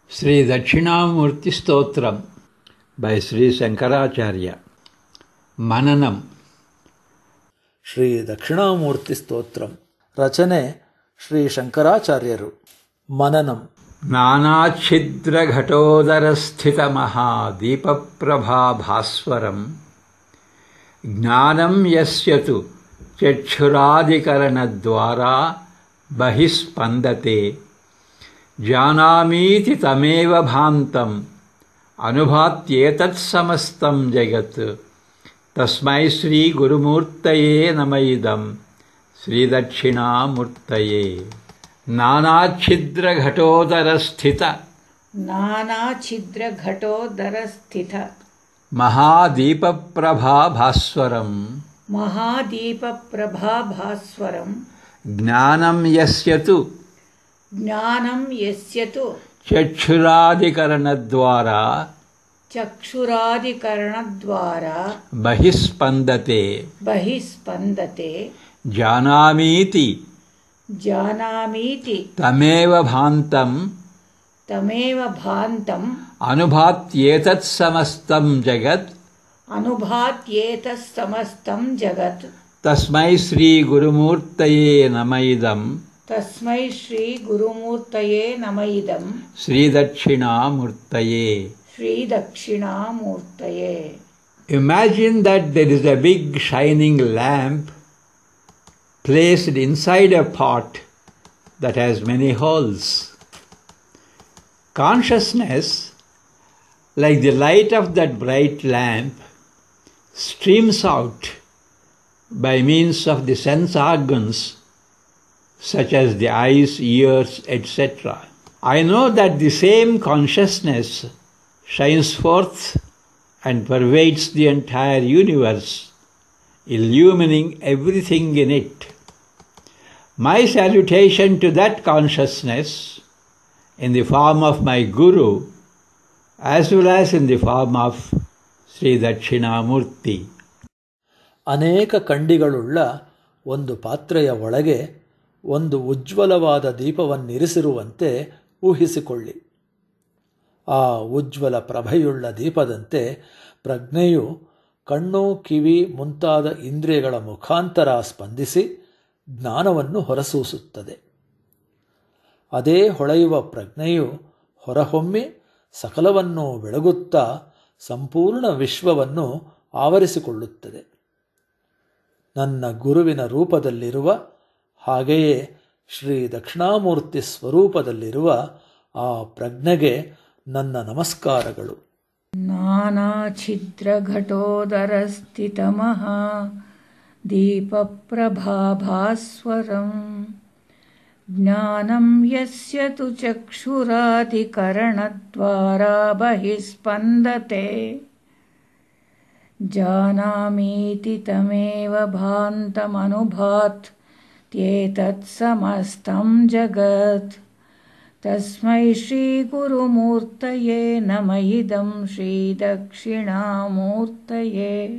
Sri Dakshinamurti Stotram by Sri Shankaracharya. Mananam. Sri Dakshinamurti Stotram. Rachane Sri Shankaracharyaru. Mananam. Nanachidra ghatodara sthita maha deepa prabha bhaswaram Gnanam yasyatu chachuradikarana dwara bahispandate Janamiti tameva bhantam anubhatyetat samastam jagat tasmai Sri Gurumurtaye namaidam Sri Dakshinamurtaye. Nana chidra ghatodara sthita Mahadeepa prabha bhaswaram Gnanam yasyatu Chakshuradikarana dwara Bahispandate Janamiti Tameva bhantam Anubhatyetat samastam jagat Tasmai Sri Gurumurtaye namaidam Sri Dakshinamurtaye. Imagine that there is a big shining lamp placed inside a pot that has many holes. Consciousness, like the light of that bright lamp, streams out by means of the sense organs such as the eyes, ears, etc. I know that the same consciousness shines forth and pervades the entire universe, illumining everything in it. My salutation to that consciousness in the form of my Guru as well as in the form of Sri Dakshinamurti. ಅನೇಕ ಕಂಡಿಗಳುಳ್ಳ ಒಂದು ಪಾತ್ರೆಯ ಒಳಗೆ ಒಂದು ಉಜ್ವಲವಾದ ದೀಪವನ್ನಿರಿಸಿರುವಂತೆ ಊಹಿಸಿಕೊಳ್ಳಿ. ಆ ಉಜ್ವಲ ಪ್ರಭೆಯುಳ್ಳ ದೀಪದಂತೆ ಪ್ರಜ್ಞೆಯು ಕಣ್ಣು, ಕಿವಿ ಮುಂತಾದ ಇಂದ್ರಿಯಗಳ ಮುಖಾಂತರ ಸ್ಪಂದಿಸಿ ಜ್ಞಾನವನ್ನು ಹೊರಸೂಸುತ್ತದೆ. ಅದೇ ಹೊಳೆಯುವ ಪ್ರಜ್ಞೆಯು ಹೊರಹೊಮ್ಮಿ ಸಕಲವನ್ನು ಬೆಳಗುತ್ತಾ ಸಂಪೂರ್ಣ ವಿಶ್ವವನ್ನು ಆವರಿಸಿಕೊಳ್ಳುತ್ತದೆ. ನನ್ನ ಗುರುವಿನ ರೂಪದಲ್ಲಿರುವ ಹಾಗೆಯೇ ಶ್ರೀ ದಕ್ಷಿಣಾಮೂರ್ತಿ ಸ್ವರೂಪದಲ್ಲಿರುವ ಆ ಪ್ರಜ್ಞೆಗೆ ನನ್ನ ನಮಸ್ಕಾರಗಳು. ನಾನಾ ಛಿದ್ರ ಘಟೋದರ ಸ್ಥಿತ ಮಹಾ ದೀಪ ಪ್ರಭಾಭಾಸ್ವರಂ ಜ್ಞಾನಂ ಯಸ್ಯ ತು ಚಕ್ಷುರಾದಿಕರಣದ್ವಾರಾ ಬಹಿಸ್ಪಂದತೆ ಜಾನಾಮೀತಿ ತಮೇವ ಭಾಂತಮನುಭಾತ್ ತ್ಯೇತತ್ ಸಮಸ್ತಂ ಜಗತ್ ತಸ್ಮೈ ಶ್ರೀ ಗುರುಮೂರ್ತಯೇ ನಮಃ ಇದಂ ಶ್ರೀ ದಕ್ಷಿಣಾಮೂರ್ತಯೇ.